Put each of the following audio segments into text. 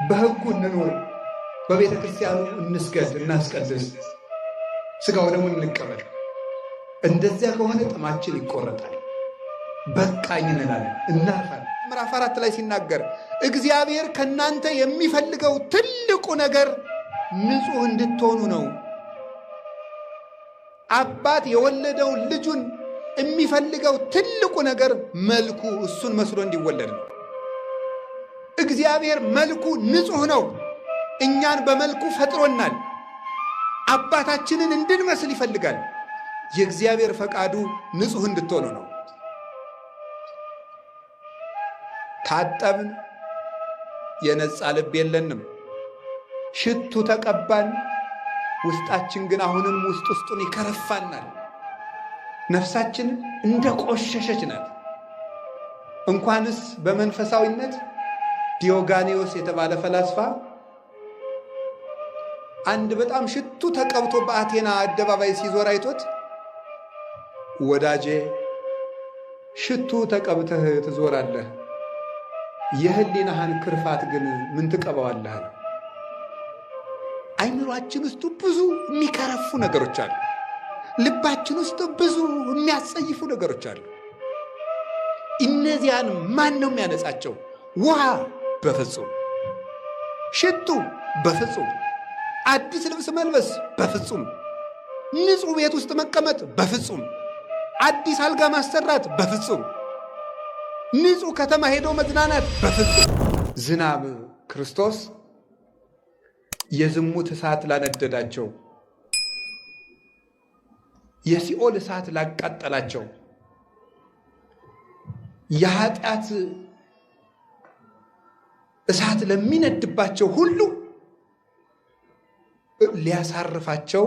በሕጉ እንኖር፣ በቤተ ክርስቲያኑ እንስገድ፣ እናስቀድስ፣ ሥጋው ደግሞ እንቀበል። እንደዚያ ከሆነ ጥማችን ይቆረጣል፣ በቃኝ እንላለን፣ እናርፋለን። ምዕራፍ 4 ላይ ሲናገር እግዚአብሔር ከእናንተ የሚፈልገው ትልቁ ነገር ንጹሕ እንድትሆኑ ነው። አባት የወለደውን ልጁን የሚፈልገው ትልቁ ነገር መልኩ እሱን መስሎ እንዲወለድ ነው። እግዚአብሔር መልኩ ንጹሕ ነው። እኛን በመልኩ ፈጥሮናል። አባታችንን እንድንመስል ይፈልጋል። የእግዚአብሔር ፈቃዱ ንጹሕ እንድትሆኑ ነው። ታጠብን፣ የነጻ ልብ የለንም። ሽቱ ተቀባን፣ ውስጣችን ግን አሁንም ውስጡን ይከረፋናል። ነፍሳችን እንደ ቆሸሸች ናት። እንኳንስ በመንፈሳዊነት ዲዮጋኔዎስ የተባለ ፈላስፋ አንድ በጣም ሽቱ ተቀብቶ በአቴና አደባባይ ሲዞር አይቶት፣ ወዳጄ ሽቱ ተቀብተህ ትዞራለህ፣ የህሊናህን ክርፋት ግን ምን ትቀባዋለህ? አይምሯችን ውስጥ ብዙ የሚከረፉ ነገሮች አሉ። ልባችን ውስጥ ብዙ የሚያስጸይፉ ነገሮች አሉ። እነዚያን ማን ነው የሚያነጻቸው? ውሃ? በፍጹም። ሽቱ? በፍጹም። አዲስ ልብስ መልበስ? በፍጹም። ንጹሕ ቤት ውስጥ መቀመጥ? በፍጹም። አዲስ አልጋ ማሰራት? በፍጹም። ንጹሕ ከተማ ሄዶ መዝናናት? በፍጹም። ዝናብ ክርስቶስ የዝሙት እሳት ላነደዳቸው፣ የሲኦል እሳት ላቃጠላቸው፣ የኃጢአት እሳት ለሚነድባቸው ሁሉ ሊያሳርፋቸው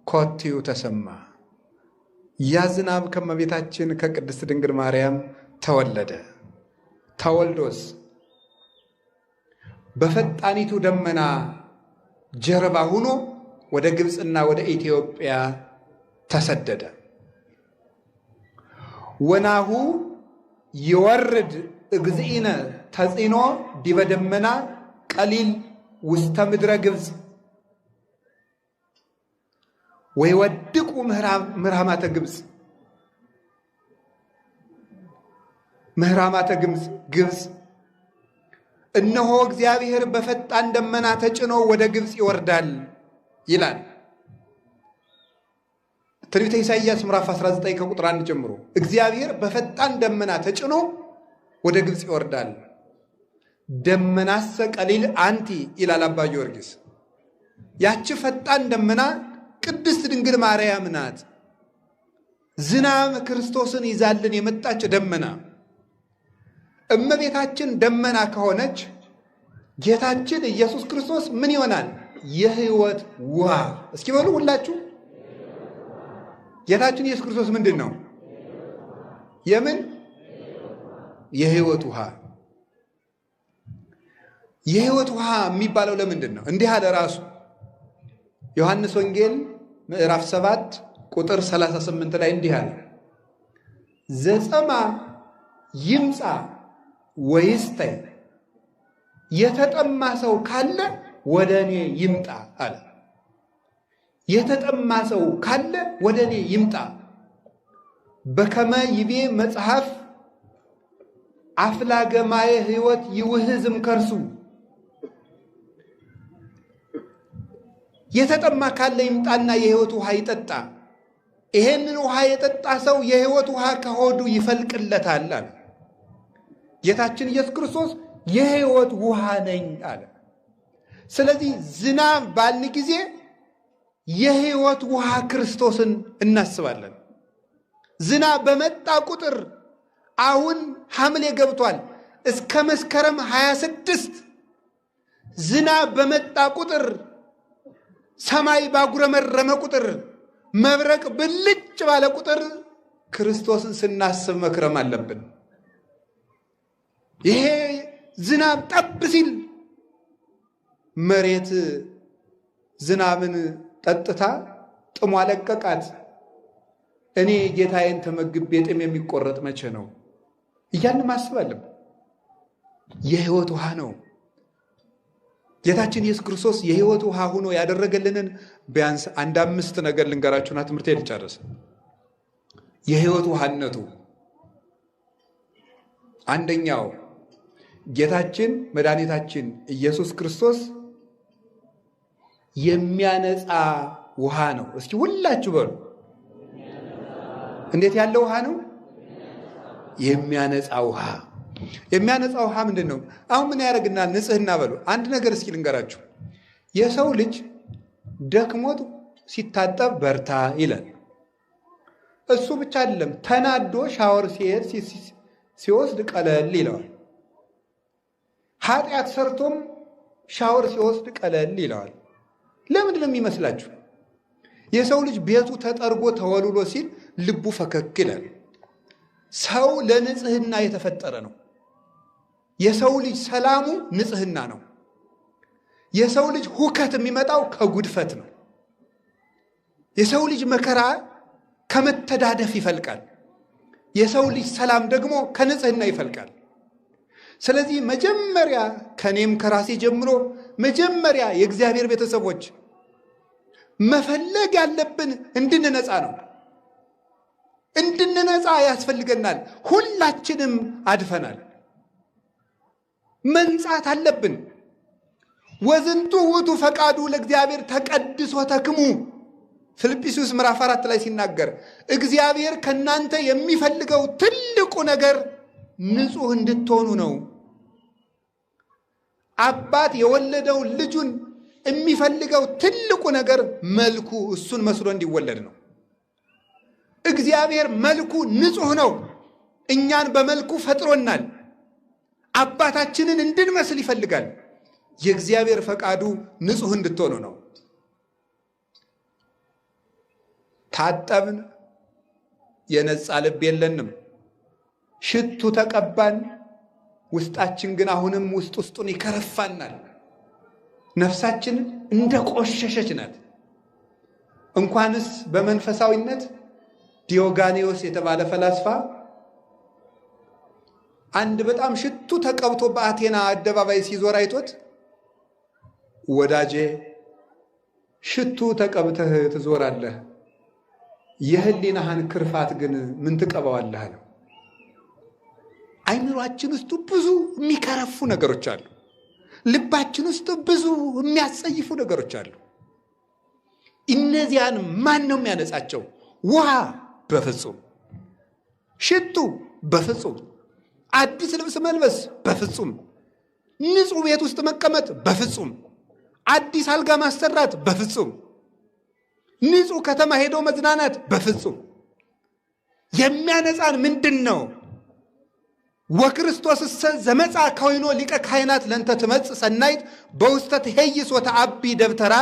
ኮቴው ተሰማ። ያ ዝናብ ከእመቤታችን ከቅድስት ድንግል ማርያም ተወለደ። ተወልዶስ በፈጣኒቱ ደመና ጀርባ ሆኖ ወደ ግብፅና ወደ ኢትዮጵያ ተሰደደ። ወናሁ ይወርድ እግዚእነ ተጽኖ ዲበ ደመና ቀሊል ውስተ ምድረ ግብፅ ወይወድቁ ምሕራማተ ግብፅ። ምሕራማተ ግብፅ እነሆ እግዚአብሔር በፈጣን ደመና ተጭኖ ወደ ግብፅ ይወርዳል ይላል ትንቢተ ኢሳይያስ ምዕራፍ 19 ከቁጥር 1 ጀምሮ። እግዚአብሔር በፈጣን ደመና ተጭኖ ወደ ግብፅ ይወርዳል። ደመናሰ ቀሊል አንቲ ይላል አባ ጊዮርጊስ። ያቺ ፈጣን ደመና ቅድስት ድንግል ማርያም ናት። ዝናብ ክርስቶስን ይዛልን የመጣች ደመና። እመቤታችን ደመና ከሆነች ጌታችን ኢየሱስ ክርስቶስ ምን ይሆናል? የሕይወት ውሃ። እስኪ በሉ ሁላችሁ፣ ጌታችን ኢየሱስ ክርስቶስ ምንድን ነው? የምን? የሕይወት ውሃ። የሕይወት ውሃ የሚባለው ለምንድን ነው? እንዲህ አለ ራሱ ዮሐንስ ወንጌል ምዕራፍ 7 ቁጥር 38 ላይ እንዲህ አለ፣ ዘጸማ ይምጻ ወይስታይ፣ የተጠማ ሰው ካለ ወደ እኔ ይምጣ አለ። የተጠማ ሰው ካለ ወደ እኔ ይምጣ። በከመ ይቤ መጽሐፍ አፍላገ ማየ ሕይወት ይውህዝም ከርሱ። የተጠማ ካለ ይምጣና የሕይወት ውሃ ይጠጣ። ይሄንን ውሃ የጠጣ ሰው የሕይወት ውሃ ከሆዱ ይፈልቅለታል አለ። ጌታችን ኢየሱስ ክርስቶስ የሕይወት ውሃ ነኝ አለ። ስለዚህ ዝናብ ባልን ጊዜ የሕይወት ውሃ ክርስቶስን እናስባለን። ዝናብ በመጣ ቁጥር አሁን ሐምሌ ገብቷል። እስከ መስከረም 26 ዝናብ በመጣ ቁጥር፣ ሰማይ ባጉረመረመ ቁጥር፣ መብረቅ ብልጭ ባለ ቁጥር ክርስቶስን ስናስብ መክረም አለብን። ይሄ ዝናብ ጠብ ሲል መሬት ዝናብን ጠጥታ ጥሟ ለቀቃት። እኔ ጌታዬን ተመግቤ ጥም የሚቆረጥ መቼ ነው እያልን ማሰብ አለብን። የሕይወት ውሃ ነው። ጌታችን ኢየሱስ ክርስቶስ የሕይወት ውሃ ሆኖ ያደረገልንን ቢያንስ 5 ነገር ልንገራችሁና ትምህርቴን ልጨርስ። የሕይወት ውሃነቱ አንደኛው ጌታችን መድኃኒታችን ኢየሱስ ክርስቶስ የሚያነጻ ውሃ ነው። እስኪ ሁላችሁ በሉ፣ እንዴት ያለ ውሃ ነው? የሚያነጻ ውሃ። የሚያነጻ ውሃ ምንድን ነው? አሁን ምን ያደርግናል? ንጽህና በሉ። አንድ ነገር እስኪ ልንገራችሁ። የሰው ልጅ ደክሞት ሲታጠብ በርታ ይላል። እሱ ብቻ አይደለም፣ ተናዶ ሻወር ሲሄድ ሲወስድ ቀለል ይለዋል። ኃጢአት ሰርቶም ሻወር ሲወስድ ቀለል ይለዋል። ለምንድን ነው የሚመስላችሁ? የሰው ልጅ ቤቱ ተጠርጎ ተወልሎ ሲል ልቡ ፈከክ ይላል። ሰው ለንጽህና የተፈጠረ ነው። የሰው ልጅ ሰላሙ ንጽህና ነው። የሰው ልጅ ሁከት የሚመጣው ከጉድፈት ነው። የሰው ልጅ መከራ ከመተዳደፍ ይፈልቃል። የሰው ልጅ ሰላም ደግሞ ከንጽህና ይፈልቃል። ስለዚህ መጀመሪያ ከኔም ከራሴ ጀምሮ መጀመሪያ የእግዚአብሔር ቤተሰቦች መፈለግ ያለብን እንድንነጻ ነው። እንድንነጻ ያስፈልገናል። ሁላችንም አድፈናል። መንጻት አለብን። ወዝንቱ ውእቱ ፈቃዱ ለእግዚአብሔር ተቀድሶ ተክሙ ፊልጵስዩስ ምዕራፍ 4 ላይ ሲናገር እግዚአብሔር ከናንተ የሚፈልገው ትልቁ ነገር ንጹህ እንድትሆኑ ነው። አባት የወለደው ልጁን የሚፈልገው ትልቁ ነገር መልኩ እሱን መስሎ እንዲወለድ ነው። እግዚአብሔር መልኩ ንጹህ ነው። እኛን በመልኩ ፈጥሮናል። አባታችንን እንድንመስል ይፈልጋል። የእግዚአብሔር ፈቃዱ ንጹህ እንድትሆኑ ነው። ታጠብን፣ የነጻ ልብ የለንም። ሽቱ ተቀባን፣ ውስጣችን ግን አሁንም ውስጡን ይከረፋናል። ነፍሳችን እንደ ቆሸሸች ናት። እንኳንስ በመንፈሳዊነት ዲዮጋኔዎስ የተባለ ፈላስፋ አንድ በጣም ሽቱ ተቀብቶ በአቴና አደባባይ ሲዞር አይቶት ወዳጄ ሽቱ ተቀብተህ ትዞራለህ፣ የህሊናህን ክርፋት ግን ምን ትቀባዋለህ ነው። አይምሯችን ውስጥ ብዙ የሚከረፉ ነገሮች አሉ። ልባችን ውስጥ ብዙ የሚያስጸይፉ ነገሮች አሉ። እነዚያን ማን ነው የሚያነጻቸው? ውሃ በፍጹም። ሽቱ በፍጹም። አዲስ ልብስ መልበስ በፍጹም። ንጹህ ቤት ውስጥ መቀመጥ በፍጹም። አዲስ አልጋ ማሰራት በፍጹም። ንጹህ ከተማ ሄዶ መዝናናት በፍጹም። የሚያነጻን ምንድን ነው? ወክርስቶስ ዘመጻ ከወይኖ ሊቀ ካህናት ለንተ ትመጽእ ሰናይት በውስተ ትሄይስ ወተአቢ ደብተራ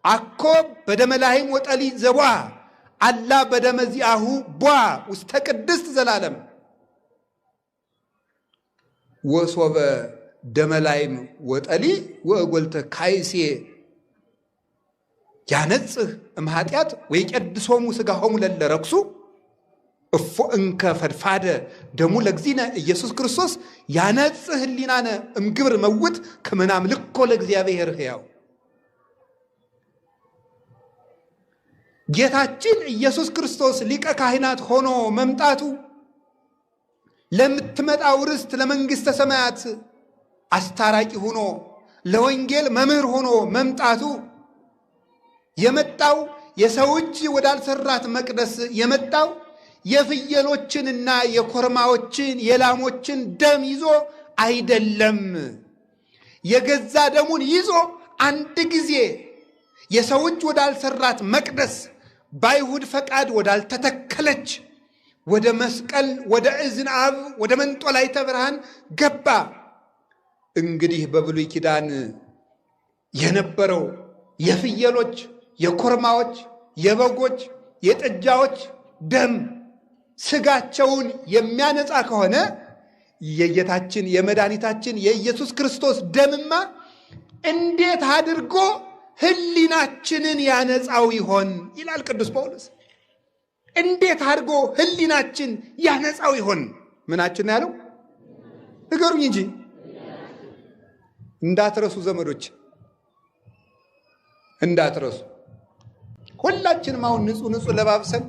አኮ በደመላሂም ወጠሊ ዘቧ አላ በደመዚአሁ ቧ ውስተ ቅድስት ዘላለም ወሶበ ደመላይም ወጠሊ ወእጎልተ ካይሴ ያነጽህ እምኃጢአት ወይቀድሶሙ ሥጋሆሙ ለለ ረክሱ እፎ እንከ ፈድፋደ ደሙ ለግዚእነ ኢየሱስ ክርስቶስ ያነጽህ ህሊናነ እምግብር መውት ከመናምልኮ ለእግዚአብሔር ሕያው። ጌታችን ኢየሱስ ክርስቶስ ሊቀ ካህናት ሆኖ መምጣቱ ለምትመጣው ርስት ለመንግሥተ ሰማያት አስታራቂ ሆኖ ለወንጌል መምህር ሆኖ መምጣቱ የመጣው የሰው እጅ ወዳልሰራት መቅደስ የመጣው የፍየሎችንና የኮርማዎችን የላሞችን ደም ይዞ አይደለም። የገዛ ደሙን ይዞ አንድ ጊዜ የሰው እጅ ወዳልሰራት መቅደስ በአይሁድ ፈቃድ ወዳልተተከለች ወደ መስቀል ወደ እዝነ አብ ወደ መንጦላዕተ ብርሃን ገባ። እንግዲህ በብሉይ ኪዳን የነበረው የፍየሎች፣ የኮርማዎች፣ የበጎች፣ የጥጃዎች ደም ስጋቸውን የሚያነጻ ከሆነ የጌታችን የመድኃኒታችን የኢየሱስ ክርስቶስ ደምማ እንዴት አድርጎ ህሊናችንን ያነጻው ይሆን ይላል ቅዱስ ጳውሎስ። እንዴት አድርጎ ህሊናችን ያነጻው ይሆን? ምናችን ያለው ንገሩኝ እንጂ እንዳትረሱ ዘመዶች፣ እንዳትረሱ። ሁላችንም አሁን ንጹህ ለባብሰን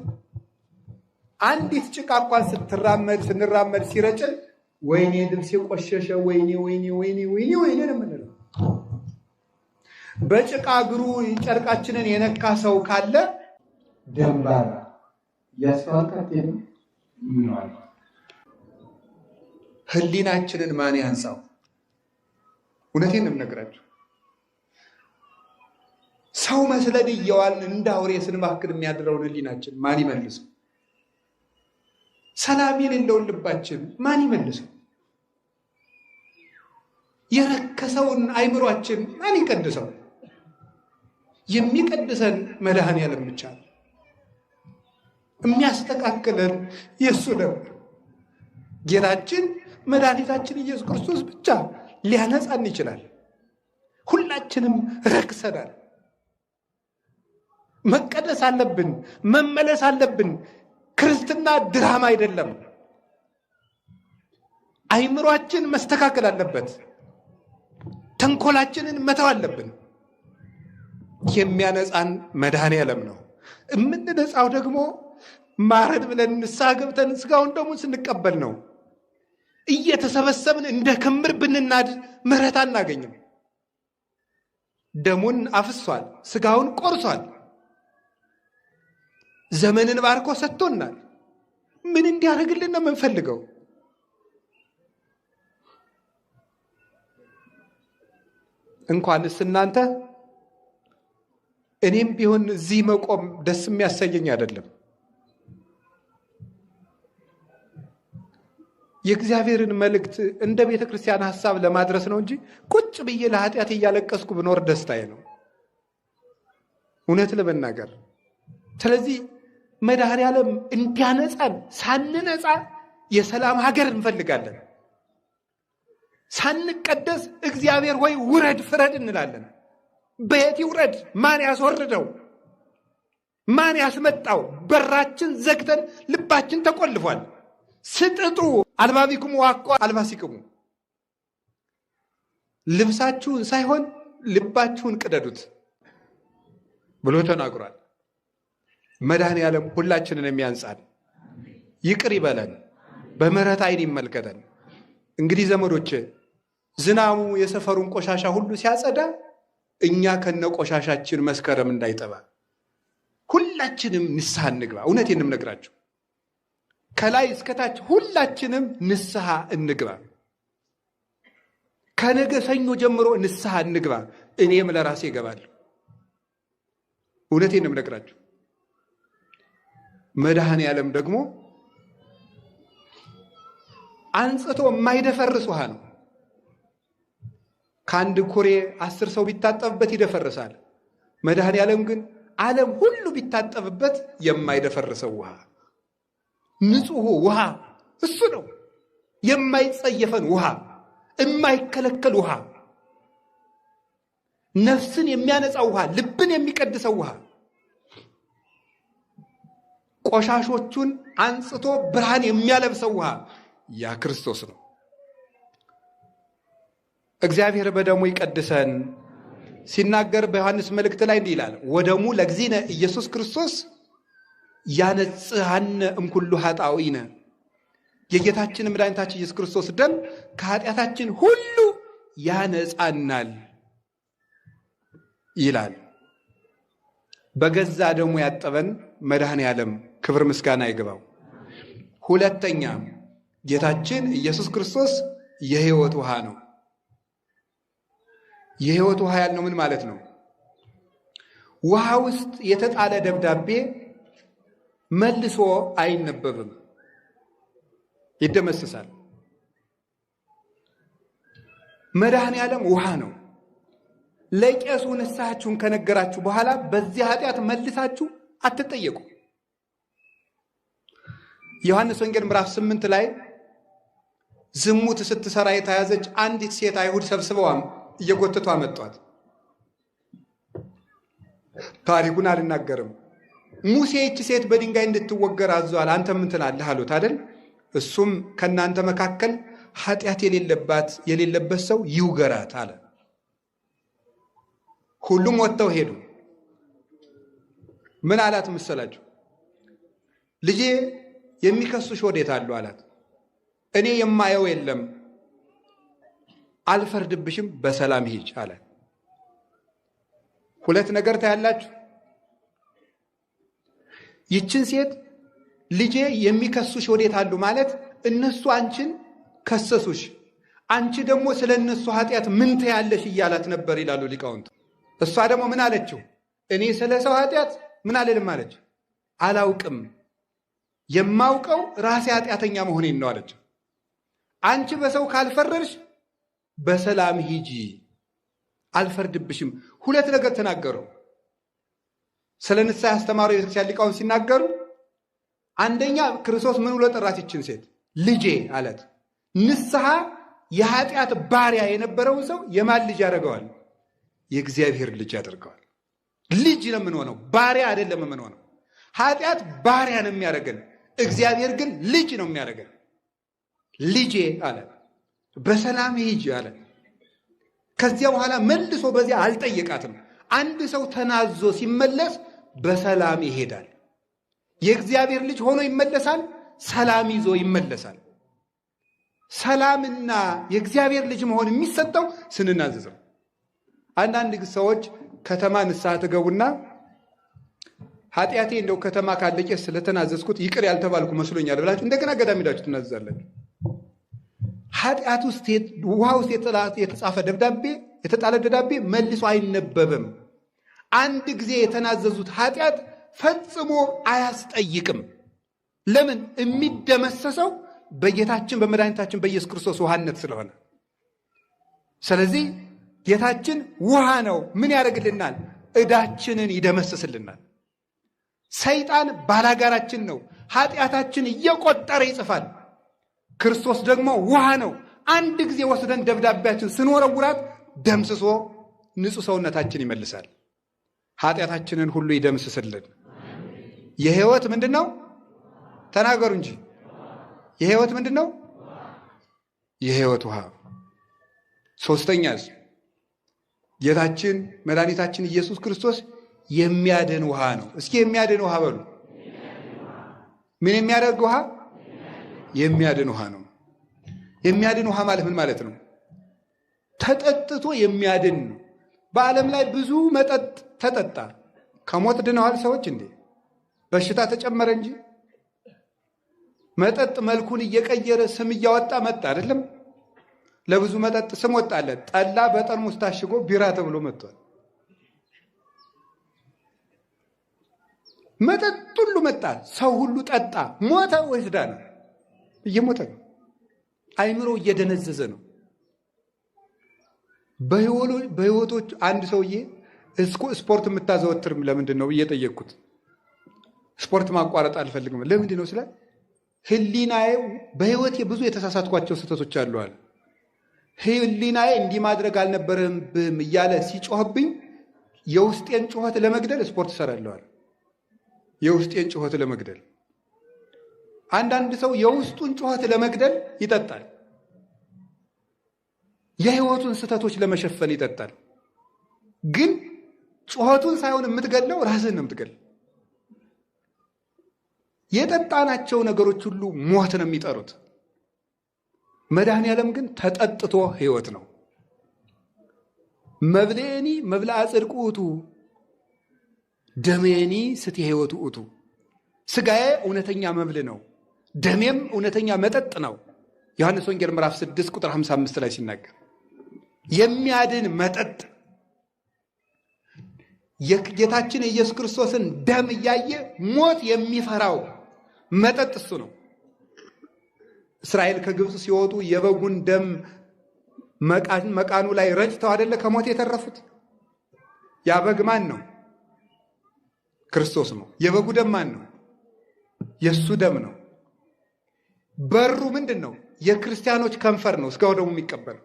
አንዲት ጭቃ እንኳን ስንራመድ ሲረጭን ወይኔ ልብሴ ቆሸሸ፣ ወይኔ ነው የምንለው። በጭቃ እግሩ ጨርቃችንን የነካ ሰው ካለ ደንባራ ያስፋልካት ይምናል። ህሊናችንን ማን ያንሳው? እውነቴን ነው የምነግራችሁ። ሰው መስለን እየዋልን እንደ አውሬ ስንባክን የሚያድረውን ህሊናችን ማን ይመልሰው? ሰላም የሌለውን ልባችን ማን ይመልሰው? የረከሰውን አይምሯችን ማን ይቀድሰው? የሚቀድሰን መድኃኔዓለም ብቻ ነው። የሚያስተካክለን የእሱ ነው። ጌታችን መድኃኒታችን ኢየሱስ ክርስቶስ ብቻ ሊያነጻን ይችላል። ሁላችንም ረክሰናል። መቀደስ አለብን፣ መመለስ አለብን። ክርስትና ድራማ አይደለም። አይምሯችን መስተካከል አለበት። ተንኮላችንን መተው አለብን። የሚያነጻን መድኃኔዓለም ነው። የምንነጻው ደግሞ ማረን ብለን ንስሐ ገብተን ስጋውን ደግሞ ስንቀበል ነው። እየተሰበሰብን እንደ ክምር ብንናድ ምሕረት አናገኝም። ደሙን አፍሷል፣ ስጋውን ቆርሷል፣ ዘመንን ባርኮ ሰጥቶናል። ምን እንዲያደርግልን ነው የምንፈልገው? እንኳንስ እናንተ እኔም ቢሆን እዚህ መቆም ደስ የሚያሰኘኝ አይደለም። የእግዚአብሔርን መልእክት እንደ ቤተ ክርስቲያን ሐሳብ ለማድረስ ነው እንጂ ቁጭ ብዬ ለኃጢአት እያለቀስኩ ብኖር ደስታዬ ነው፣ እውነት ለመናገር። ስለዚህ መድኃኔዓለም እንዲያነጻን ሳንነጻ የሰላም ሀገር እንፈልጋለን። ሳንቀደስ እግዚአብሔር ሆይ ውረድ ፍረድ እንላለን። በየት ይውረድ? ማን ያስወርደው? ማን ያስመጣው? በራችን ዘግተን ልባችን ተቆልፏል። ስጥጡ አልባቢክሙ ዋቆ አልባሲክሙ፣ ልብሳችሁን ሳይሆን ልባችሁን ቅደዱት ብሎ ተናግሯል። መድኃኔዓለም ሁላችንን የሚያንጻን ይቅር ይበለን፣ በምሕረት ዓይን ይመልከተን። እንግዲህ ዘመዶች ዝናሙ የሰፈሩን ቆሻሻ ሁሉ ሲያጸዳ እኛ ከነ ቆሻሻችን መስከረም እንዳይጠባ ሁላችንም ንስሐ እንግባ። እውነቴን ነው የምነግራችሁ፣ ከላይ እስከታች ሁላችንም ንስሐ እንግባ። ከነገ ሰኞ ጀምሮ ንስሐ እንግባ። እኔም ለራሴ እገባለሁ። እውነቴን ነው የምነግራችሁ። መድኃኔዓለም ደግሞ አንጽቶ የማይደፈርስ ውሃ ነው። ከአንድ ኩሬ 10 ሰው ቢታጠብበት ይደፈርሳል። መድኃኔዓለም ግን ዓለም ሁሉ ቢታጠብበት የማይደፈርሰው ውሃ፣ ንጹሕ ውሃ እሱ ነው። የማይጸየፈን ውሃ፣ የማይከለከል ውሃ፣ ነፍስን የሚያነጻው ውሃ፣ ልብን የሚቀድሰው ውሃ፣ ቆሻሾቹን አንጽቶ ብርሃን የሚያለብሰው ውሃ ያ ክርስቶስ ነው። እግዚአብሔር በደሙ ይቀድሰን። ሲናገር በዮሐንስ መልእክት ላይ እንዲህ ይላል፣ ወደሙ ለእግዚእነ ኢየሱስ ክርስቶስ ያነጽሐነ እምኩሉ ኃጣውኢነ። የጌታችን መድኃኒታችን ኢየሱስ ክርስቶስ ደም ከኃጢአታችን ሁሉ ያነጻናል ይላል። በገዛ ደሙ ያጠበን መድኃኔዓለም ክብር ምስጋና ይግባው። ሁለተኛ ጌታችን ኢየሱስ ክርስቶስ የሕይወት ውሃ ነው። የሕይወት ውሃ ያልነው ምን ማለት ነው? ውሃ ውስጥ የተጣለ ደብዳቤ መልሶ አይነበብም፣ ይደመስሳል። መድኃኔዓለም ውሃ ነው። ለቄሱ ንስሐችሁን ከነገራችሁ በኋላ በዚህ ኃጢአት መልሳችሁ አትጠየቁ። ዮሐንስ ወንጌል ምዕራፍ 8 ላይ ዝሙት ስትሰራ የተያዘች አንዲት ሴት አይሁድ ሰብስበው እየጎተቱ አመጧት። ታሪኩን አልናገርም። ሙሴ ይህች ሴት በድንጋይ እንድትወገር አዟል፣ አንተ ምን ትላለህ አሉት አይደል? እሱም ከእናንተ መካከል ኃጢአት የሌለበት ሰው ይውገራት አለ። ሁሉም ወጥተው ሄዱ። ምን አላት መሰላችሁ? ልጄ የሚከሱሽ ወዴት አሉ አላት። እኔ የማየው የለም፣ አልፈርድብሽም፣ በሰላም ሂጅ አላት። ሁለት ነገር ታያላችሁ። ይችን ሴት ልጄ የሚከሱሽ ወዴት አሉ ማለት እነሱ አንቺን ከሰሱሽ፣ አንቺ ደግሞ ስለ እነሱ ኃጢአት ምን ትያለሽ እያላት ነበር ይላሉ ሊቃውንት። እሷ ደግሞ ምን አለችው? እኔ ስለ ሰው ኃጢአት ምን አልልም አለች። አላውቅም፣ የማውቀው ራሴ ኃጢአተኛ መሆኔን ነው አለች። አንቺ በሰው ካልፈረድሽ በሰላም ሂጂ፣ አልፈርድብሽም። ሁለት ነገር ተናገሩ። ስለ ንስሐ ያስተማሩ የቤተክርስቲያን ሊቃውንት ሲናገሩ አንደኛ ክርስቶስ ምን ብሎ ጠራት ይችን ሴት? ልጄ አላት። ንስሐ የኃጢአት ባሪያ የነበረውን ሰው የማን ልጅ ያደርገዋል? የእግዚአብሔር ልጅ ያደርገዋል። ልጅ ነው የምንሆነው፣ ባሪያ አይደለም የምንሆነው። ኃጢአት ባሪያ ነው የሚያደርገን፣ እግዚአብሔር ግን ልጅ ነው የሚያደርገን። ልጄ አለ፣ በሰላም ሂጂ አለ። ከዚያ በኋላ መልሶ በዚያ አልጠየቃትም። አንድ ሰው ተናዞ ሲመለስ በሰላም ይሄዳል። የእግዚአብሔር ልጅ ሆኖ ይመለሳል፣ ሰላም ይዞ ይመለሳል። ሰላምና የእግዚአብሔር ልጅ መሆን የሚሰጠው ስንናዘዝ ነው። አንዳንድ ሰዎች ከተማ ንስሐ ትገቡና ኃጢአቴ እንደው ከተማ ካለቄ ስለተናዘዝኩት ይቅር ያልተባልኩ መስሎኛል ብላችሁ እንደገና ገዳም ሄዳችሁ ትናዘዛላችሁ። ኃጢአት ውስጥ ውሃ ውስጥ የተጻፈ ደብዳቤ የተጣለ ደብዳቤ መልሶ አይነበብም። አንድ ጊዜ የተናዘዙት ኃጢአት ፈጽሞ አያስጠይቅም። ለምን? የሚደመሰሰው በጌታችን በመድኃኒታችን በኢየሱስ ክርስቶስ ውሃነት ስለሆነ። ስለዚህ ጌታችን ውሃ ነው። ምን ያደርግልናል? ዕዳችንን ይደመስስልናል። ሰይጣን ባላጋራችን ነው። ኃጢአታችን እየቆጠረ ይጽፋል። ክርስቶስ ደግሞ ውሃ ነው። አንድ ጊዜ ወስደን ደብዳቤያችን ስንወረውራት ደምስሶ ንጹሕ ሰውነታችን ይመልሳል። ኃጢአታችንን ሁሉ ይደምስስልን። የሕይወት ምንድን ነው? ተናገሩ እንጂ። የሕይወት ምንድን ነው? የሕይወት ውሃ። ሦስተኛስ ጌታችን መድኃኒታችን ኢየሱስ ክርስቶስ የሚያድን ውሃ ነው። እስኪ የሚያድን ውሃ በሉ። ምን የሚያደርግ ውሃ? የሚያድን ውሃ ነው። የሚያድን ውሃ ማለት ምን ማለት ነው? ተጠጥቶ የሚያድን ነው። በዓለም ላይ ብዙ መጠጥ ተጠጣ። ከሞት ድነዋል ሰዎች እንዴ? በሽታ ተጨመረ እንጂ መጠጥ መልኩን እየቀየረ ስም እያወጣ መጣ አይደለም? ለብዙ መጠጥ ስም ወጣለት። ጠላ በጠርሙስ ታሽጎ ቢራ ተብሎ መጥቷል። መጠጥ ሁሉ መጣ። ሰው ሁሉ ጠጣ። ሞተ ወይስ ዳነ? እየሞተ ነው። አይምሮ እየደነዘዘ ነው። በህይወቶች አንድ ሰውዬ ስፖርት የምታዘወትርም ለምንድን ነው እየጠየቅኩት። ስፖርት ማቋረጥ አልፈልግም። ለምንድን ነው ስለ ህሊናዬ በህይወቴ ብዙ የተሳሳትኳቸው ስህተቶች አሉ አለ። ህሊናዬ እንዲህ ማድረግ አልነበረብህም እያለ ሲጮህብኝ የውስጤን ጩኸት ለመግደል ስፖርት እሰራለሁ። የውስጤን ጩኸት ለመግደል። አንዳንድ ሰው የውስጡን ጩኸት ለመግደል ይጠጣል። የህይወቱን ስህተቶች ለመሸፈን ይጠጣል። ግን ጩኸቱን ሳይሆን የምትገድለው ራስህን ነው የምትገድለው። የጠጣናቸው ነገሮች ሁሉ ሞት ነው የሚጠሩት። መድኃኔዓለም ግን ተጠጥቶ ህይወት ነው። መብልዔኒ መብልዐ ጽድቅ ውእቱ ደሜኒ ስቴ ህይወቱ ውእቱ። ስጋዬ እውነተኛ መብል ነው፣ ደሜም እውነተኛ መጠጥ ነው። ዮሐንስ ወንጌል ምዕራፍ 6 ቁጥር 55 ላይ ሲናገር የሚያድን መጠጥ የጌታችን የኢየሱስ ክርስቶስን ደም እያየ ሞት የሚፈራው መጠጥ እሱ ነው። እስራኤል ከግብፅ ሲወጡ የበጉን ደም መቃኑ ላይ ረጭተው አይደለ ከሞት የተረፉት? ያ በግ ማን ነው? ክርስቶስ ነው። የበጉ ደም ማን ነው? የእሱ ደም ነው። በሩ ምንድን ነው? የክርስቲያኖች ከንፈር ነው። እስካሁን ደግሞ የሚቀበል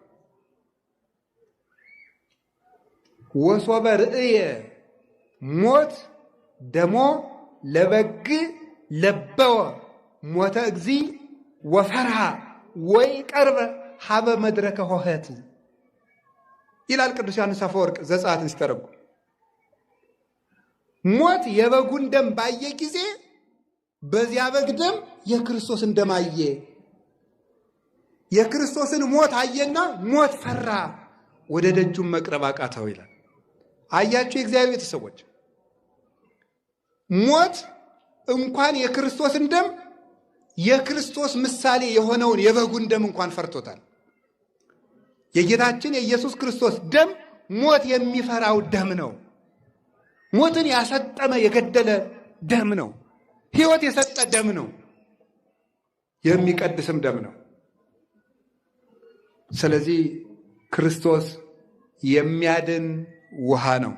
ወሶበ ርእየ ሞት ደሞ ለበግ ለበወ ሞተ እግዚ ወፈርሃ ወይ ቀርበ ሀበ መድረከ ሆኸት ይላል ቅዱስ ዮሐንስ አፈወርቅ ዘጸአትን ሲተረጉም። ሞት የበጉን ደም ባየ ጊዜ በዚያ በግ ደም የክርስቶስን ደም አየ። የክርስቶስን ሞት አየና ሞት ፈራ፣ ወደ ደጁም መቅረብ አቃተው ይላል። አያችሁ የእግዚአብሔር ቤተሰቦች፣ ሞት እንኳን የክርስቶስን ደም የክርስቶስ ምሳሌ የሆነውን የበጉን ደም እንኳን ፈርቶታል። የጌታችን የኢየሱስ ክርስቶስ ደም ሞት የሚፈራው ደም ነው። ሞትን ያሰጠመ የገደለ ደም ነው። ሕይወት የሰጠ ደም ነው። የሚቀድስም ደም ነው። ስለዚህ ክርስቶስ የሚያድን ውሃ ነው።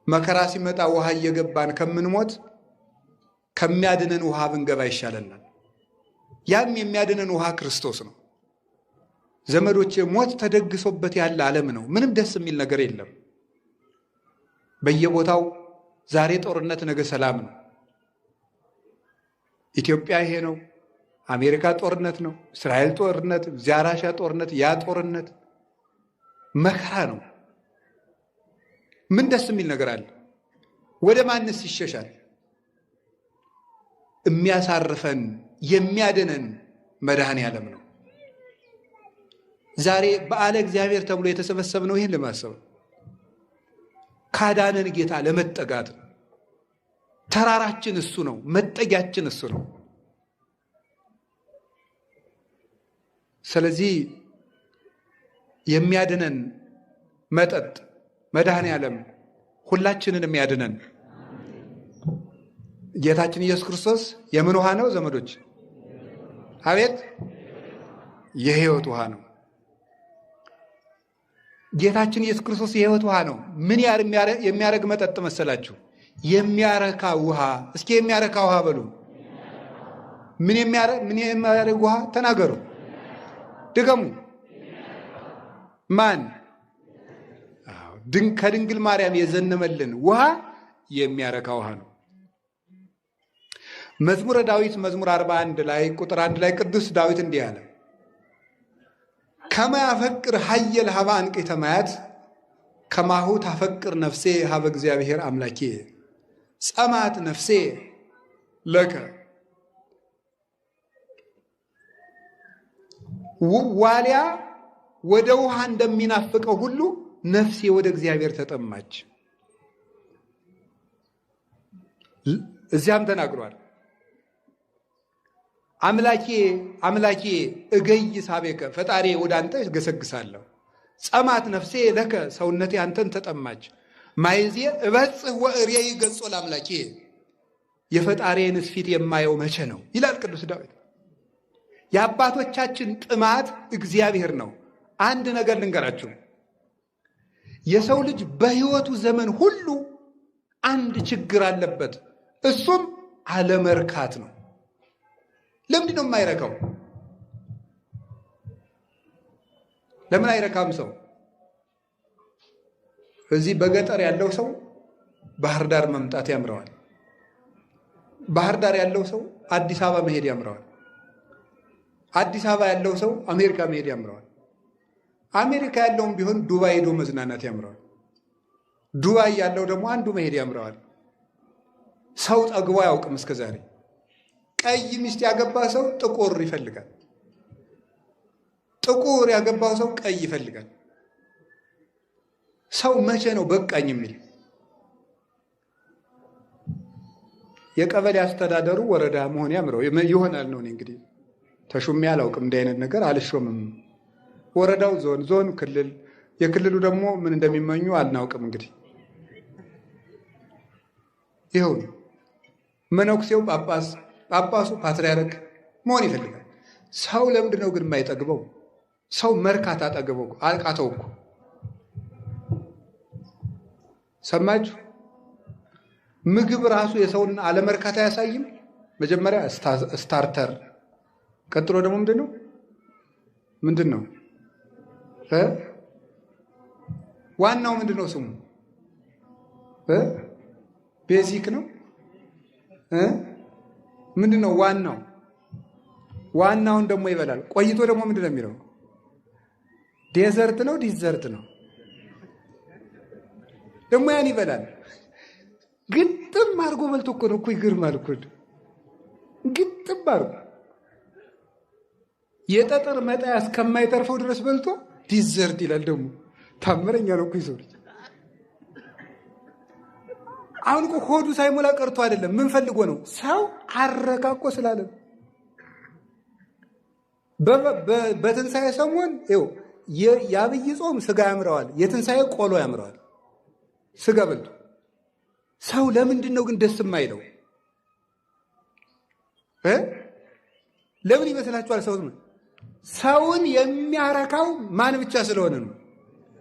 መከራ ሲመጣ ውሃ እየገባን ከምንሞት ከሚያድነን ውሃ ብንገባ ይሻለናል። ያም የሚያድነን ውሃ ክርስቶስ ነው። ዘመዶቼ፣ ሞት ተደግሶበት ያለ ዓለም ነው። ምንም ደስ የሚል ነገር የለም። በየቦታው ዛሬ ጦርነት፣ ነገ ሰላም ነው። ኢትዮጵያ ይሄ ነው። አሜሪካ ጦርነት ነው። እስራኤል ጦርነት፣ እዚያ ራሻ ጦርነት፣ ያ ጦርነት መከራ ነው። ምን ደስ የሚል ነገር አለ? ወደ ማንስ ይሸሻል? የሚያሳርፈን የሚያድነን መድኃኔ ዓለም ነው። ዛሬ በዓለ እግዚአብሔር ተብሎ የተሰበሰብነው ይህን ለማሰብ ነው። ካዳነን ጌታ ለመጠጋት ነው። ተራራችን እሱ ነው። መጠጊያችን እሱ ነው። ስለዚህ የሚያድነን መጠጥ መድኃኔ ዓለም ሁላችንን የሚያድነን ጌታችን ኢየሱስ ክርስቶስ የምን ውሃ ነው ዘመዶች? አቤት! የሕይወት ውሃ ነው። ጌታችን ኢየሱስ ክርስቶስ የሕይወት ውሃ ነው። ምን የሚያረግ መጠጥ መሰላችሁ? የሚያረካ ውሃ። እስኪ የሚያረካ ውሃ በሉ። ምን የሚያረግ ውሃ ተናገሩ፣ ድገሙ። ማን? ከድንግል ማርያም የዘነመልን ውሃ የሚያረካ ውሃ ነው። መዝሙረ ዳዊት መዝሙር 41 ላይ ቁጥር 1 ላይ ቅዱስ ዳዊት እንዲህ አለ፣ ከመ ያፈቅር ኃየል ሀበ አንቅዕተ ማያት ከማሁ ታፈቅር ነፍሴ ሀበ እግዚአብሔር አምላኬ ጸማት ነፍሴ ለከ። ዋሊያ ወደ ውሃ እንደሚናፍቀው ሁሉ ነፍሴ ወደ እግዚአብሔር ተጠማች። እዚያም ተናግሯል፣ አምላኬ አምላኬ እገይ ሳቤከ፣ ፈጣሪ ወደ አንተ እገሰግሳለሁ። ጸማት ነፍሴ ለከ፣ ሰውነቴ አንተን ተጠማች። ማይዜ እበጽሕ ወእሬይ ገጾ ለአምላኬ፣ የፈጣሪዬንስ ፊት የማየው መቼ ነው ይላል ቅዱስ ዳዊት። የአባቶቻችን ጥማት እግዚአብሔር ነው። አንድ ነገር ልንገራችሁ፣ የሰው ልጅ በሕይወቱ ዘመን ሁሉ አንድ ችግር አለበት። እሱም አለመርካት ነው። ለምንድን ነው የማይረካው? ለምን አይረካም ሰው? እዚህ በገጠር ያለው ሰው ባህር ዳር መምጣት ያምረዋል። ባህር ዳር ያለው ሰው አዲስ አበባ መሄድ ያምረዋል። አዲስ አበባ ያለው ሰው አሜሪካ መሄድ ያምረዋል። አሜሪካ ያለውም ቢሆን ዱባይ ሄዶ መዝናናት ያምረዋል። ዱባይ ያለው ደግሞ አንዱ መሄድ ያምረዋል። ሰው ጠግቦ አያውቅም እስከዛሬ። ቀይ ሚስት ያገባ ሰው ጥቁር ይፈልጋል። ጥቁር ያገባው ሰው ቀይ ይፈልጋል። ሰው መቼ ነው በቃኝ የሚል? የቀበሌ አስተዳደሩ ወረዳ መሆን ያምረው ይሆናል ነው። እንግዲህ ተሹሜ አላውቅም፣ እንዲህ አይነት ነገር አልሾምም። ወረዳው ዞን፣ ዞን ክልል፣ የክልሉ ደግሞ ምን እንደሚመኙ አልናውቅም። እንግዲህ ይኸው መነኩሴው ጳጳስ፣ ጳጳሱ ፓትርያርክ መሆን ይፈልጋል። ሰው ለምንድን ነው ግን የማይጠግበው? ሰው መርካት አጠገበው አቃተው እኮ። ሰማችሁ? ምግብ ራሱ የሰውን አለመርካት አያሳይም? መጀመሪያ ስታርተር፣ ቀጥሎ ደግሞ ምንድን ነው ዋናው ምንድን ነው ስሙ? ቤዚክ ነው። ምንድን ነው ዋናው? ዋናውን ደግሞ ይበላል። ቆይቶ ደግሞ ምንድን ነው የሚለው? ዴዘርት ነው ዲዘርት ነው ደግሞ ያን ይበላል። ግጥም አድርጎ በልቶ እኮ ነው እኮ። ይገርማል እኮ ግጥም አድርጎ የጠጠር መጣያ እስከማይተርፈው ድረስ በልቶ ዲዘርት ይላል ደግሞ። ታምረኛ ነው እኮ ይሰው ልጅ። አሁን እኮ ሆዱ ሳይሞላ ቀርቶ አይደለም። ምን ፈልጎ ነው? ሰው አረካኮ ስላለ። በትንሣኤ ሰሞን የአብይ ጾም ስጋ ያምረዋል፣ የትንሣኤ ቆሎ ያምረዋል። ስጋ በልቶ ሰው ለምንድን ነው ግን ደስ የማይለው? ለምን ይመስላችኋል? ሰውን የሚያረካው ማን ብቻ ስለሆነ ነው?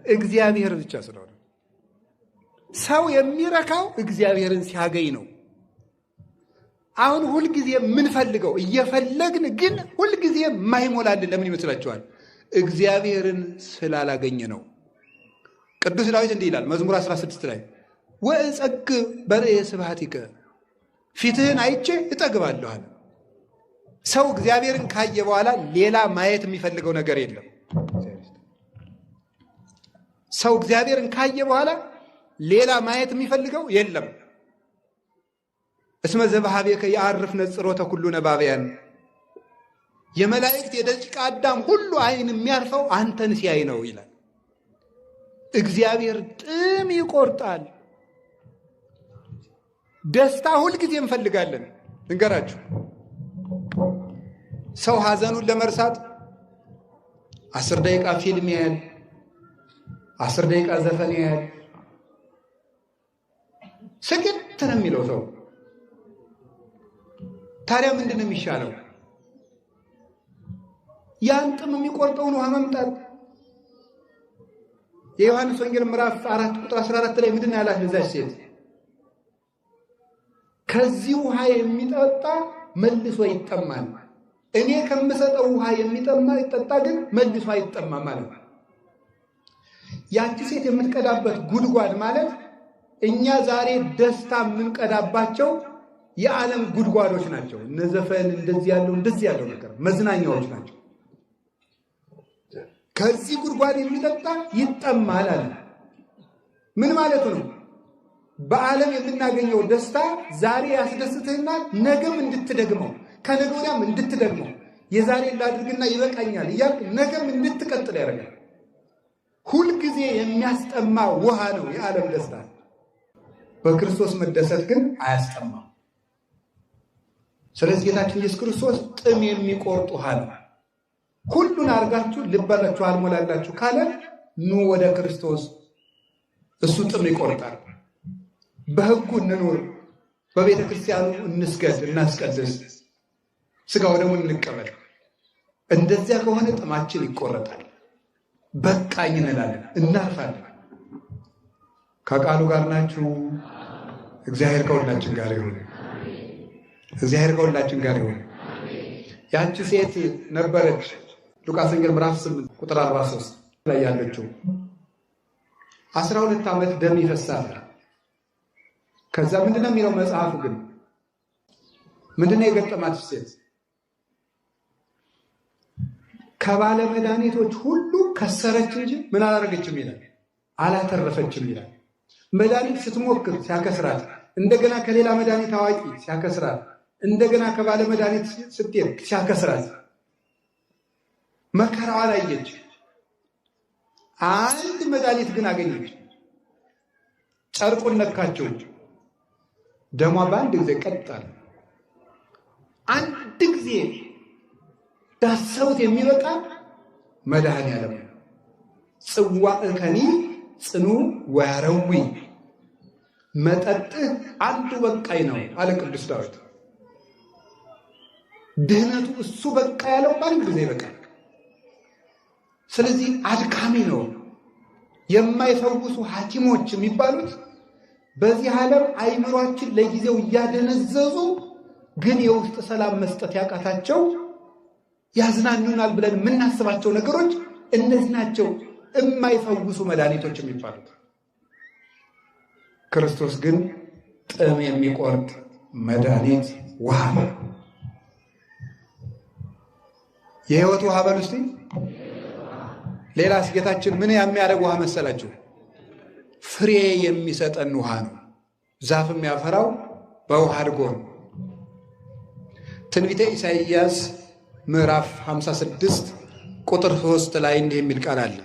እግዚአብሔር ብቻ ስለሆነ። ሰው የሚረካው እግዚአብሔርን ሲያገኝ ነው። አሁን ሁልጊዜ የምንፈልገው እየፈለግን ግን ሁልጊዜ የማይሞላልን ለምን ይመስላችኋል? እግዚአብሔርን ስላላገኘ ነው። ቅዱስ ዳዊት እንዲህ ይላል መዝሙር 16 ላይ ወእጸግብ በርእየ ስብሐቲከ፣ ፊትህን አይቼ እጠግባለሁ አለ። ሰው እግዚአብሔርን ካየ በኋላ ሌላ ማየት የሚፈልገው ነገር የለም። ሰው እግዚአብሔርን ካየ በኋላ ሌላ ማየት የሚፈልገው የለም። እስመ ዘበኀቤከ የዐርፍ ነጽሮተ ኩሉ ነባብያን፣ የመላእክት የደቂቀ አዳም ሁሉ ዓይን የሚያርፈው አንተን ሲያይ ነው ይላል። እግዚአብሔር ጥም ይቆርጣል። ደስታ ሁልጊዜ እንፈልጋለን። እንገራችሁ፣ ሰው ሐዘኑን ለመርሳት 10 ደቂቃ ፊልም ያያል፣ 10 ደቂቃ ዘፈን ያያል። ስግት ነው የሚለው ሰው። ታዲያ ምንድን ነው የሚሻለው? ያን ጥም የሚቆርጠውን ውሃ መምጣት። የዮሐንስ ወንጌል ምዕራፍ 4 ቁጥር 14 ላይ ምንድን ነው ያላት ለዛች ሴት? ከዚህ ውሃ የሚጠጣ መልሶ ይጠማል፣ እኔ ከምሰጠው ውሃ ይጠጣ ግን መልሶ አይጠማም ማለት ነው። ያቺ ሴት የምትቀዳበት ጉድጓድ ማለት እኛ ዛሬ ደስታ የምንቀዳባቸው የዓለም ጉድጓዶች ናቸው። እነዘፈን እንደዚህ ያለው ነገር መዝናኛዎች ናቸው። ከዚህ ጉድጓድ የሚጠጣ ይጠማል አለ። ምን ማለቱ ነው? በዓለም የምናገኘው ደስታ ዛሬ ያስደስትህና ነገም እንድትደግመው ከነገ ወዲያም እንድትደግመው የዛሬ ላድርግና ይበቃኛል እያልክ ነገም እንድትቀጥል ያደርጋል። ሁልጊዜ የሚያስጠማ ውሃ ነው የዓለም ደስታ። በክርስቶስ መደሰት ግን አያስጠማም። ስለዚህ ጌታችን ኢየሱስ ክርስቶስ ጥም የሚቆርጥ ውሃ ነው። ሁሉን አድርጋችሁ ልባላችሁ አልሞላላችሁ ካለ ኑ ወደ ክርስቶስ፣ እሱ ጥም ይቆርጣል። በሕጉ እንኑር፣ በቤተ ክርስቲያኑ እንስገድ፣ እናስቀድስ፣ ሥጋው ደሙን እንቀበል። እንደዚያ ከሆነ ጥማችን ይቆረጣል። በቃኝ እንላለን፣ እናርፋለን። ከቃሉ ጋር ናችሁ። እግዚአብሔር ከሁላችን ጋር ይሁን። እግዚአብሔር ከሁላችን ጋር ይሁን። ያቺ ሴት ነበረች ሉቃስ ወንጌል ምዕራፍ 8 ቁጥር 43 ላይ ያለችው 12 ዓመት ደም ይፈሳል። ከዛ ምንድነው የሚለው መጽሐፉ? ግን ምንድነው የገጠማት ሴት? ከባለ መድኃኒቶች ሁሉ ከሰረች እንጂ ምን አላረገችም ይላል፣ አላተረፈችም ይላል። መድኃኒት ስትሞክር ሲያከስራት፣ እንደገና ከሌላ መድኃኒት አዋቂ ሲያከስራት፣ እንደገና ከባለ መድኃኒት ስትሄድ ሲያከስራት መከራዋን አየች። አንድ መድኃኒት ግን አገኘች። ጨርቁን ነካቸው፣ ደሟ በአንድ ጊዜ ቀጣል። አንድ ጊዜ ዳሰውት የሚበቃ መድኃኔዓለም ጽዋዕከኒ ጽኑ ወያረዊ፣ መጠጥህ አንዱ በቃኝ ነው አለ ቅዱስ ዳዊት። ድህነቱ እሱ በቃ ያለው በአንድ ጊዜ ይበቃል። ስለዚህ አድካሚ ነው። የማይፈውሱ ሐኪሞች የሚባሉት በዚህ ዓለም አይምሯችን ለጊዜው እያደነዘዙ ግን የውስጥ ሰላም መስጠት ያቃታቸው ያዝናኑናል ብለን የምናስባቸው ነገሮች እነዚህ ናቸው የማይፈውሱ መድኃኒቶች የሚባሉት። ክርስቶስ ግን ጥም የሚቆርጥ መድኃኒት ውሃ ነው። የሕይወት ውሃ በሉ እስቲ። ሌላስ ጌታችን ምን የሚያደርግ ውሃ መሰላችሁ? ፍሬ የሚሰጠን ውሃ ነው። ዛፍ የሚያፈራው በውሃ አድጎ ነው። ትንቢተ ኢሳይያስ ምዕራፍ 56 ቁጥር 3 ላይ እንዲህ የሚል ቃል አለ።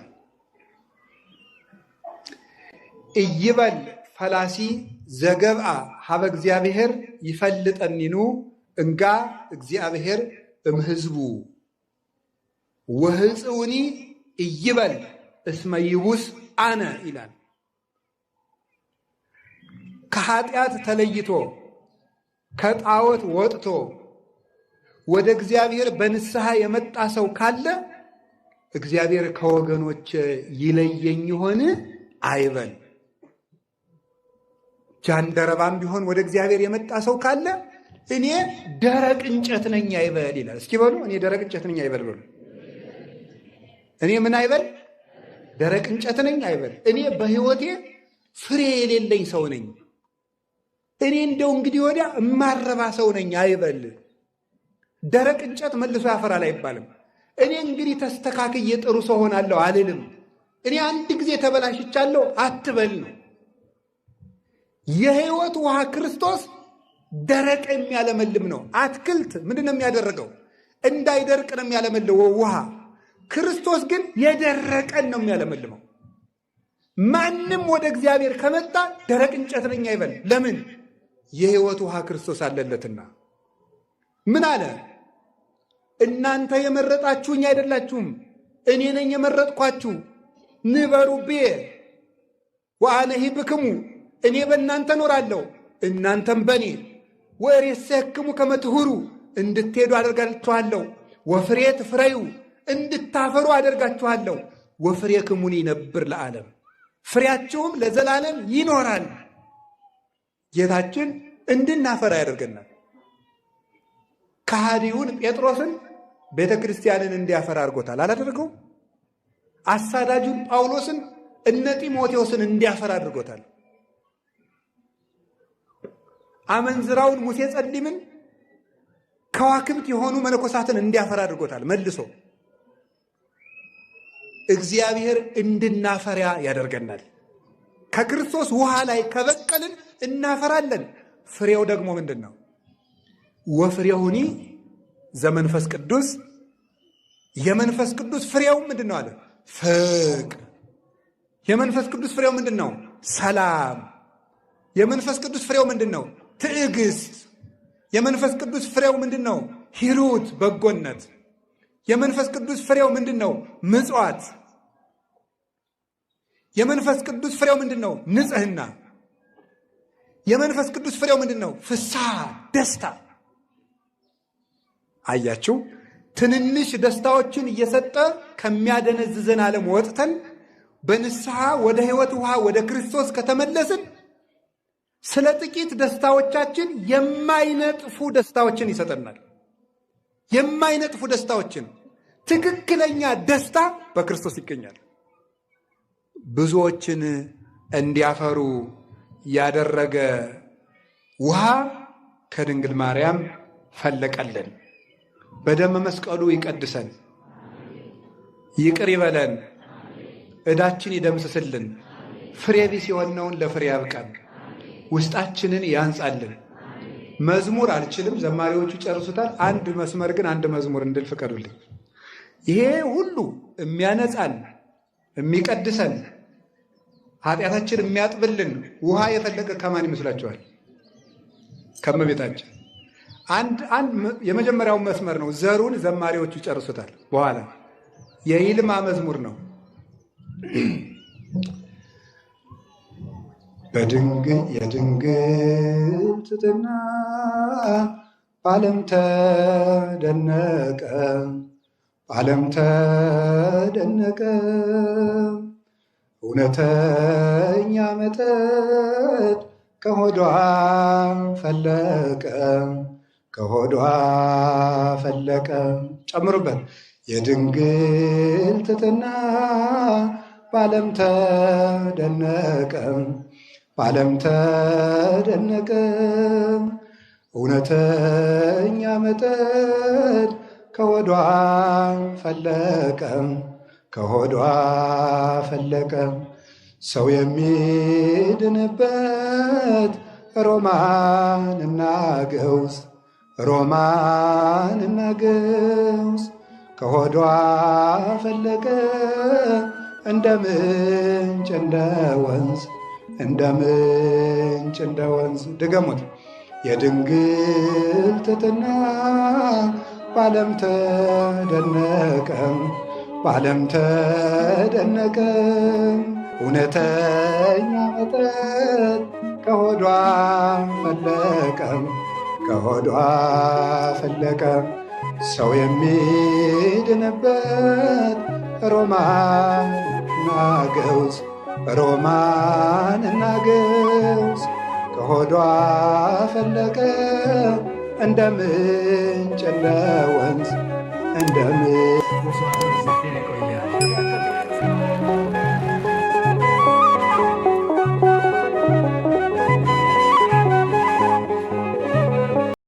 ኢይበል ፈላሲ ዘገብአ ሀበ እግዚአብሔር ይፈልጠኒኑ እንጋ እግዚአብሔር እምሕዝቡ ወሕፅውኒ ኢይበል እስመ ይቡስ አነ ይላል። ከኃጢአት ተለይቶ ከጣዖት ወጥቶ ወደ እግዚአብሔር በንስሐ የመጣ ሰው ካለ እግዚአብሔር ከወገኖች ይለየኝ ይሆን አይበል። ጃንደረባም ቢሆን ወደ እግዚአብሔር የመጣ ሰው ካለ እኔ ደረቅ እንጨት ነኝ አይበል ይላል። እስኪ በሉ እኔ ደረቅ እንጨት ነኝ አይበል በሉ። እኔ ምን አይበል? ደረቅ እንጨት ነኝ አይበል። እኔ በሕይወቴ ፍሬ የሌለኝ ሰው ነኝ። እኔ እንደው እንግዲህ ወዲያ እማረባ ሰው ነኝ አይበል። ደረቅ እንጨት መልሶ ያፈራል አይባልም። እኔ እንግዲህ ተስተካክዬ ጥሩ ሰው ሆናለሁ አልልም። እኔ አንድ ጊዜ ተበላሽቻለሁ አትበል ነው። የሕይወት ውሃ ክርስቶስ ደረቅ የሚያለመልም ነው። አትክልት ምንድን ነው የሚያደርገው? እንዳይደርቅ ነው የሚያለመልመው ውሃ። ክርስቶስ ግን የደረቀን ነው የሚያለመልመው። ማንም ወደ እግዚአብሔር ከመጣ ደረቅ እንጨት ነኝ አይበል። ለምን? የሕይወት ውሃ ክርስቶስ አለለትና። ምን አለ? እናንተ የመረጣችሁኝ አይደላችሁም፣ እኔ ነኝ የመረጥኳችሁ። ንበሩ ብየ ወአነ ሂብክሙ፣ እኔ በእናንተ እኖራለሁ እናንተም በእኔ። ወሬሰክሙ ከመ ትሁሩ፣ እንድትሄዱ አደርጋችኋለሁ። ወፍሬ ትፍረዩ፣ እንድታፈሩ አደርጋችኋለሁ። ወፍሬክሙኒ ይነብር ለዓለም፣ ፍሬያቸውም ለዘላለም ይኖራል። ጌታችን እንድናፈራ ያደርገናል። ከሃዲውን ጴጥሮስን ቤተ ክርስቲያንን እንዲያፈራ አድርጎታል። አላደረገው? አሳዳጁን ጳውሎስን እነ ጢሞቴዎስን እንዲያፈራ አድርጎታል። አመንዝራውን ሙሴ ጸሊምን ከዋክብት የሆኑ መነኮሳትን እንዲያፈራ አድርጎታል። መልሶ እግዚአብሔር እንድናፈራ ያደርገናል። ከክርስቶስ ውሃ ላይ ከበቀልን እናፈራለን። ፍሬው ደግሞ ምንድን ነው? ወፍሬሁኒ ዘመንፈስ ቅዱስ። የመንፈስ ቅዱስ ፍሬው ምንድን ነው አለ? ፍቅር። የመንፈስ ቅዱስ ፍሬው ምንድን ነው? ሰላም። የመንፈስ ቅዱስ ፍሬው ምንድን ነው? ትዕግስት። የመንፈስ ቅዱስ ፍሬው ምንድን ነው? ሂሩት፣ በጎነት። የመንፈስ ቅዱስ ፍሬው ምንድን ነው? ምጽዋት። የመንፈስ ቅዱስ ፍሬው ምንድን ነው? ንጽህና። የመንፈስ ቅዱስ ፍሬው ምንድን ነው? ፍስሐ፣ ደስታ። አያችሁ፣ ትንንሽ ደስታዎችን እየሰጠ ከሚያደነዝዘን ዓለም ወጥተን በንስሐ ወደ ሕይወት ውሃ ወደ ክርስቶስ ከተመለስን ስለ ጥቂት ደስታዎቻችን የማይነጥፉ ደስታዎችን ይሰጠናል። የማይነጥፉ ደስታዎችን። ትክክለኛ ደስታ በክርስቶስ ይገኛል። ብዙዎችን እንዲያፈሩ ያደረገ ውሃ ከድንግል ማርያም ፈለቀልን። በደመ መስቀሉ ይቀድሰን፣ ይቅር ይበለን፣ ዕዳችን ይደምስስልን፣ ፍሬ ቢስ የሆነውን ለፍሬ ያብቃን፣ ውስጣችንን ያንጻልን። መዝሙር አልችልም፣ ዘማሪዎቹ ጨርሱታል። አንድ መስመር ግን አንድ መዝሙር እንድል ፍቀዱልኝ። ይሄ ሁሉ የሚያነጻን የሚቀድሰን ኃጢአታችን የሚያጥብልን ውሃ የፈለቀ ከማን ይመስላችኋል? ከእመቤታችን። አንድ የመጀመሪያው መስመር ነው። ዘሩን ዘማሪዎቹ ጨርሱታል። በኋላ የይልማ መዝሙር ነው። የድንግል ትሕትና በዓለም ተደነቀ፣ በዓለም ተደነቀ። እውነተኛ መጠጥ ከሆዷ ፈለቀ፣ ከሆዷ ፈለቀ። ጨምሩበት። የድንግል ትሕትና በዓለም ተደነቀ፣ በዓለም ተደነቀ። እውነተኛ መጠጥ ከሆዷ ፈለቀ፣ ከሆዷ ፈለቀ። ሰው የሚድንበት ሮማንና ገውዝ ሮማንና ገውዝ ከሆዷ ፈለቀ እንደ ምንጭ እንደ ወንዝ እንደ ምንጭ እንደ ወንዝ። ድገሙት። የድንግል ትሕትና በዓለም ተደነቀ በዓለም ተደነቀ። እውነተኛ መጠጥ ከሆዷ ፈለቀ ከሆዷ ፈለቀ። ሰው የሚድንበት ሮማንና ገውዝ ሮማንና ገውዝ ከሆዷ ፈለቀ እንደ ምንጭ እንደ ወንዝ እንደ